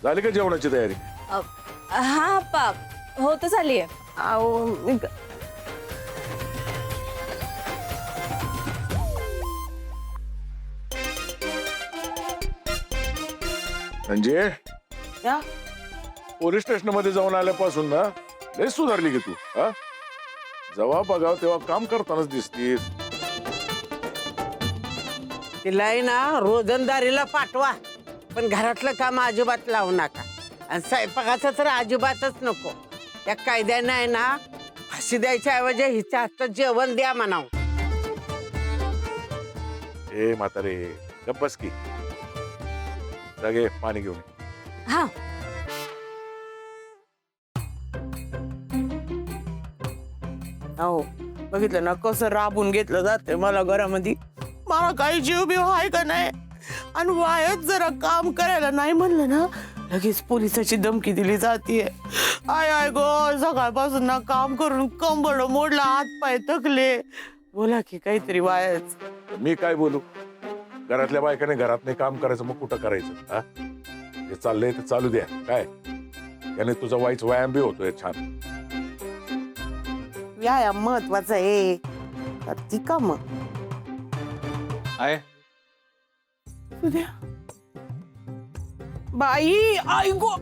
झाली का जेवणाची तयारी? हा अप्पा, हो तर झालीये. म्हणजे या पोलीस स्टेशन मध्ये जाऊन आल्यापासून ना लय सुधारली की तू. हा, जेव्हा बघाव तेव्हा काम करतानाच दिसतीस. तिलाही ना रोजंदारीला पाठवा, पण घरातलं काम अजिबात लावू नका. आणि स्वयंपाकाचं तर अजिबातच नको. त्या कायद्यानं आहे ना फाशी द्यायच्या ऐवजी हिच्या हातात जेवण द्या म्हणाव. ए म्हातारे, गप्प बस की. जागे पाणी घेऊन ये. हा हो, बघितलं ना कसं राबून घेतलं जाते मला घरामध्ये. मला काही जीव बिव आहे का नाही. आणि वायच जरा काम करायला नाही म्हणलं ना लगेच पोलिसाची धमकी दिली जाते. आय आय गो, सकाळपासून ना काम करून कंबरड मोडला, हात पाय थकले. बोला की काहीतरी वायच. मी काय बोलू? घरातल्या बायकाने घरात नाही काम करायचं, मग कुठं करायचं? हा, जे चाललंय ते चालू द्या. काय याने तुझा वाईच व्यायाम बी होतोय छान. व्यायाम महत्वाचा आहे. ती का मग आहे उद्या बाई आई गो.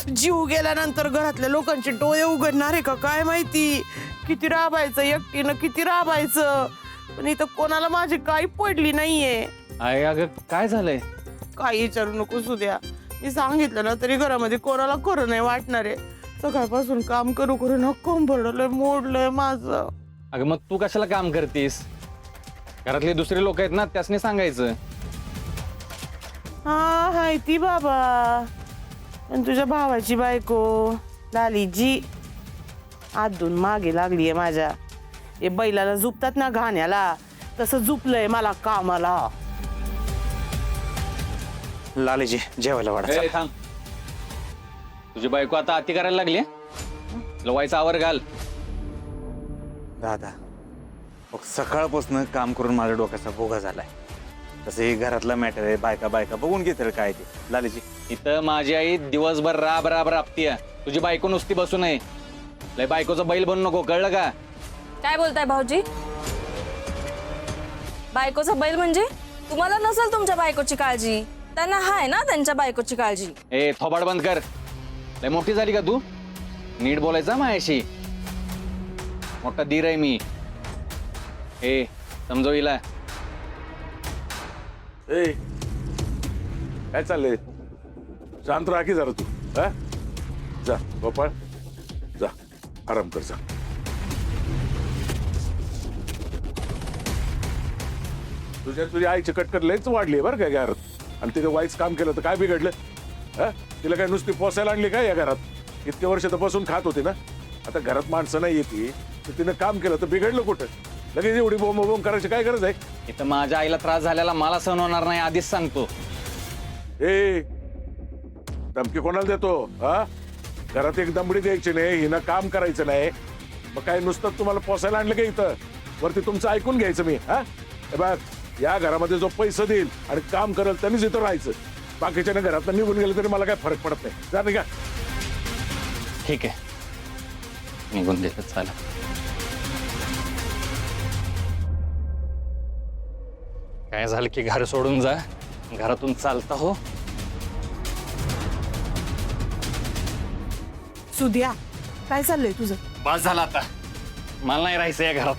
जीव गेल्यानंतर घरातल्या लोकांचे डोळे उघडणार आहे का काय माहिती. किती राबायचं एकटीनं, किती राबायचं. पण इथं कोणाला माझी काही पडली नाहीये. आहे अगं काय झालंय? काही विचारू नको सुद्या. मी सांगितलं ना तरी घरामध्ये कोणाला खरं नाही वाटणार आहे. सकाळपासून काम करू करू ना कंबरडलंय, मोडलंय माझं. अगं मग तू कशाला काम करतीस? घरातले दुसरे लोक आहेत ना, त्यासनी सांगायचं. हा हाय ती बाबा. पण तुझ्या भावाची बायको लालीजी आतून मागे लागलीये माझ्या. हे बैलाला झुपतात ना घाण्याला, तसं झुपलंय मला कामाला. लालीजी जेवायला वाढा. ए, थांब. तुझी बायको आता अति करायला लागली. लवायचा आवर घाल. दादा मग सकाळपासून काम करून माझ्या डोक्याचा भोगा झालाय. तसं हे घरातला मॅटर आहे. बायका बायका बघून घेतील काय ते. लालीजी इथं माझी आई दिवसभर राब राब राबतीय. तुझी बायको नुसती बसू नये. लय बायकोचा बैल बनू नको, कळलं का? काय बोलताय भाऊजी? बायकोचा बैल म्हणजे? तुम्हाला नसेल तुमच्या बायकोची काळजी, त्यांना हाय ना त्यांच्या बायकोची काळजी. ए थोबाड बंद कर. लय मोठी झाली का तू? नीट बोलायचा माझ्याशी. मोठा धीर आहे मी. ए समजव हिला. ए काय चाललंय? शांत राहा की जरा तू. हा, जा गोपाळ, जा आराम कर. जा तुझ्या आईची कटकट लयच वाढली बरं का घरात. आणि तिथे वाईच काम केलं तर काय बिघडलं? हा, तिला काय नुसती पोसायला आणली काय या घरात? इतके वर्ष तर बसून खात होती ना. आता घरात माणसं नाही येते तर तिनं काम केलं तर बिघडलं कुठं? लगेच एवढी बोंब बोंब करायची काय गरज आहे? इथं माझ्या आईला त्रास झालेला मला सहन होणार नाही, आधीच सांगतो. ए धमकी कोणाला देतो? हा, घरात एक दमडी द्यायची नाही, हिनं काम करायचं नाही. मग काय नुसतं तुम्हाला पोसायला आणलं का इथं? वरती तुमचं ऐकून घ्यायचं मी. हा, बघ, या घरामध्ये जो पैसा देईल आणि काम करेल त्यांनीच इथं राहायचं. बाकीच्या घरात निघून गेलं तरी मला काय फरक पडत नाही. जा नाही का? ठीक आहे, निघून देत चालेल. काय झालं की घर सोडून जा, घरातून चालता हो. सुद्या काय चाललंय तुझं? बस झालं आता. मला नाही राहायचं या घरात.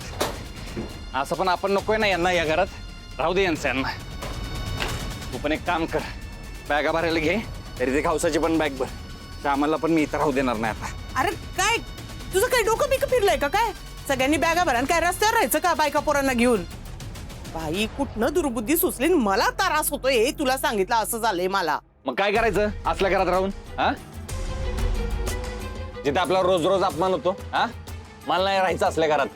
असं पण आपण नकोय ना यांना या घरात. राहू दे यांना. तू पण एक काम कर, बॅगा भरायला घे. तरी ते खावसाची पण बॅग भर. श्यामला पण मी इथं राहू देणार नाही आता. अरे काय तुझं काय डोकं बिकं फिरलंय का काय? सगळ्यांनी बॅगा भरा काय रस्त्यावर राहायचं का बायका पोरांना घेऊन? बाई कुठनं दुर्बुद्धी सुचली, मला त्रास होतोय हे तुला सांगितलं असं झालंय मला. मग काय करायचं असल्या घरात राहून? हा, जिथे आपला रोज रोज अपमान होतो. हा, मला नाही राहायचं असल्या घरात.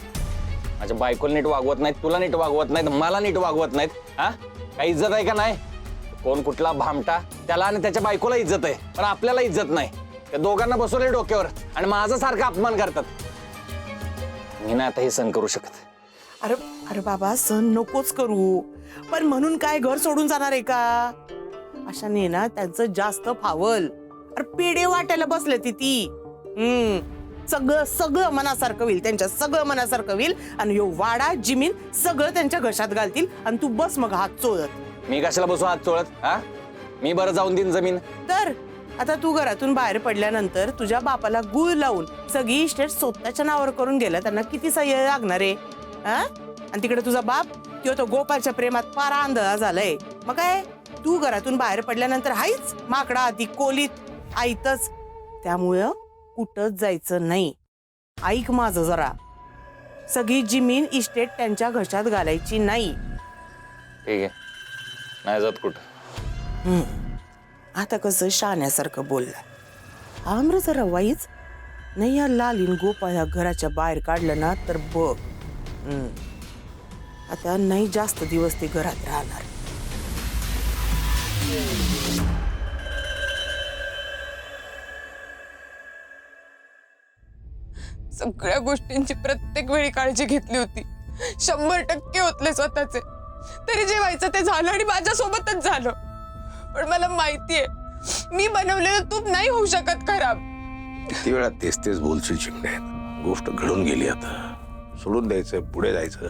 माझ्या बायकोला नीट वागवत नाहीत, तुला नीट वागवत नाहीत, मला नीट वागवत नाहीत. हा, काही इज्जत आहे का नाही? कोण कुठला भामटा, त्याला आणि त्याच्या बायकोला इज्जत आहे, पण आपल्याला इज्जत नाही. त्या दोघांना बसवले डोक्यावर आणि माझा सारखा अपमान करतात. मी नाही आता हे सहन करू शकत. अरे अरे बाबा सहन नकोच करू. पण म्हणून काय घर सोडून जाणार आहे का? अशाने ना त्यांचं जास्त फावल. अरे पेढे वाटायला बसले ती. सगळं सगळं मनासारखं होईल त्यांच्या, सगळं मनासारखं होईल. आणि यो वाडा जमीन सगळं त्यांच्या घशात घालतील आणि तू बस मग हात चोळत. मी कशाला बसू हात चोळत? हा, मी बरं जाऊन देईन जमीन. तर आता तू घरातून बाहेर पडल्यानंतर तुझ्या बापाला गुळ लावून सगळी इस्टेट स्वतःच्या नावावर करून गेला, त्यांना किती सह्य लागणार आहे? हा, आणि तिकडे तुझा बाप तो गोपाळच्या प्रेमात फार आंधळा झालाय. मग काय तू घरातून बाहेर पडल्यानंतर हाईच माकडा आधी कोलीत आईतच. त्यामुळं कुठंच जायचं नाही. ऐक माझं जरा, सगळी जमीन इस्टेट त्यांच्या घशात घालायची नाही. ठीक आहे, नाही जात कुठं. आता कसं शाण्यासारखं बोलला. आम्र जरा वाईच नाही. या लालीन गोपाळ ह्या घराच्या बाहेर काढलं ना तर बघ, आता नाही जास्त दिवस ते घरात राहणार. सगळ्या गोष्टींची प्रत्येक वेळी काळजी घेतली होती. 100% ओतले स्वतःचे. तरी जे व्हायचं ते झालं आणि माझ्यासोबतच झालं. पण मला माहितीये मी बनवलेलं तूप नाही होऊ शकत खराब. किती वेळा तेच तेच बोलशील चिमण्या? गोष्ट घडून गेली, आता सोडून द्यायचं, पुढे जायचं.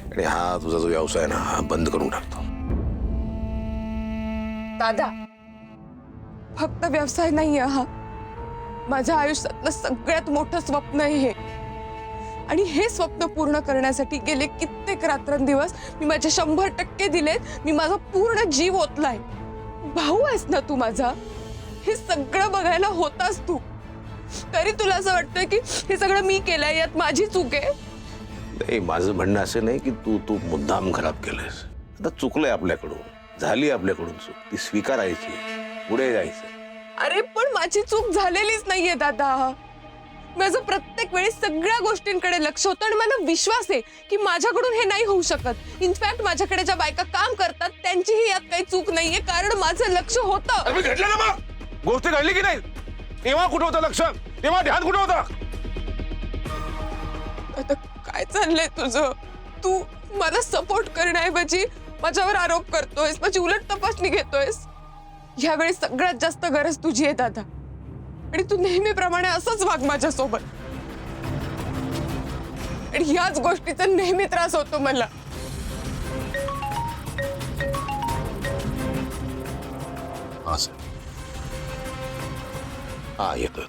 आणि हा तुझा जो व्यवसाय ना हा बंद करून टाकतो. दादा, फक्त व्यवसाय नाहीये हा. माझ्या आयुष्यातलं सगळ्यात मोठं स्वप्न आहे हे. आणि हे स्वप्न पूर्ण करण्यासाठी गेले कित्येक रात्रंदिवस मी माझे 100% दिलेत. मी माझा पूर्ण जीव ओतलाय. भाऊ आहेस ना तू माझा. हे सगळं बघायला होतास तू. तरी तुला असं वाटतंय की हे सगळं मी केलंय, यात माझी चूक आहे. नाही, माझं म्हणणं असं नाही की तू मुद्दाम खराब केलंस. आता चुकलंय आपल्याकडून, झाली आपल्याकडून चूक, ती स्वीकारायची, पुढे जायचं. अरे पण माझी चूक झालेलीच नाहीये दादा. माझं प्रत्येक वेळी सगळ्या गोष्टींकडे लक्ष होतं आणि मला विश्वास आहे की माझ्याकडून हे नाही होऊ शकत. इनफॅक्ट माझ्याकडे ज्या बायका काम करतात त्यांचीही यात काही चूक नाहीये, कारण माझं लक्ष होतं. मी घडलं ना मग, गोष्ट घडली की नाही? तेव्हा कुठं होतं लक्ष? तेव्हा ध्यान कुठं होतं? आता काय चाललंय तुझं? तू मला सपोर्ट करण्याऐवजी माझ्यावर आरोप करतोयस, माझी उलट तपासणी घेतोयस. यावेळी सगळ्यात जास्त गरज तुझी आहे दादा. आणि तू नेहमीप्रमाणे असंच वाग माझ्यासोबत. आणि ह्याच गोष्टीचा नेहमी त्रास होतो मला. हा सर, हा येतो.